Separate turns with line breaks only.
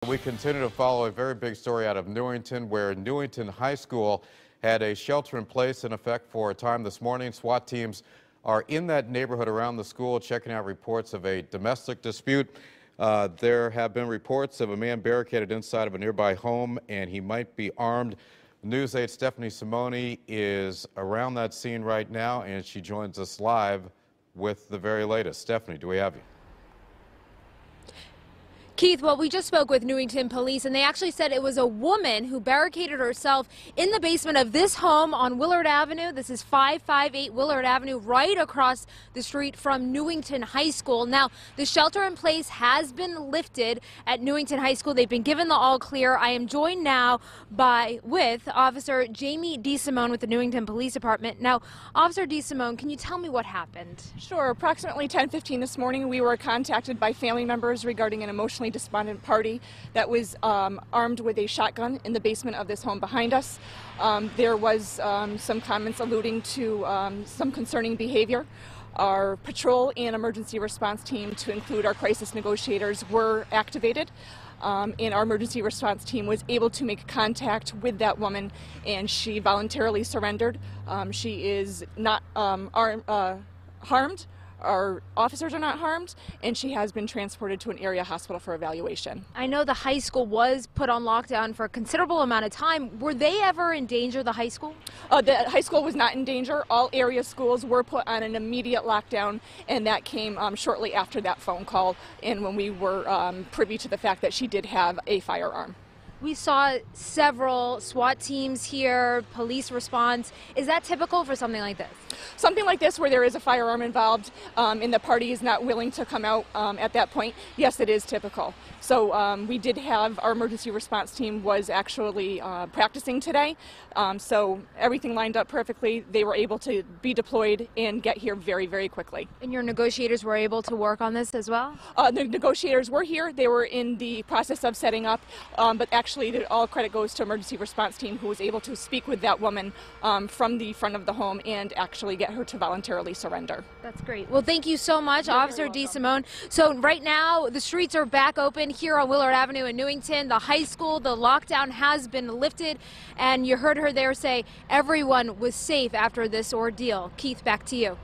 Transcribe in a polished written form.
We continue to follow a very big story out of Newington, where Newington High School had a shelter in place in effect for a time this morning. SWAT teams are in that neighborhood around the school checking out reports of a domestic dispute. There have been reports of a man barricaded inside of a nearby home, and he might be armed. News 8's Stephanie Simone is around that scene right now, and she joins us live with the very latest. Stephanie, do we have you?
Keith, well, we just spoke with Newington police, and they actually said it was a woman who barricaded herself in the basement of this home on Willard Avenue. This is 558 Willard Avenue, right across the street from Newington High School. Now, the shelter in place has been lifted at Newington High School. They've been given the all clear. I am joined now with Officer Jamie Desimone with the Newington Police Department. Now, Officer Desimone, can you tell me what happened?
Sure. Approximately 10:15 this morning, we were contacted by family members regarding an emotionally despondent party that was armed with a shotgun in the basement of this home behind us. There was some comments alluding to some concerning behavior. Our patrol and emergency response team, to include our crisis negotiators, were activated. And our emergency response team was able to make contact with that woman, and she voluntarily surrendered. She is not harmed. Our officers are not harmed, and she has been transported to an area hospital for evaluation.
I know the high school was put on lockdown for a considerable amount of time. Were they ever in danger, the high school?
The high school was not in danger. All area schools were put on an immediate lockdown, and that came shortly after that phone call and when we were privy to the fact that she did have a firearm.
We saw several SWAT teams here, police response. Is that typical for something like this?
Something like this, where there is a firearm involved and the party is not willing to come out at that point, yes, it is typical. So we did have our emergency response team was actually practicing today, so everything lined up perfectly. They were able to be deployed and get here very, very quickly.
And your negotiators were able to work on this as well?
The negotiators were here. They were in the process of setting up, but actually all credit goes to emergency response team, who was able to speak with that woman from the front of the home and actually get her to voluntarily surrender.
That's great. Well, thank you so much, Officer Desimone. So right now, the streets are back open here on Willard Avenue in Newington. The high school, the lockdown has been lifted, and you heard her there say everyone was safe after this ordeal. Keith, back to you.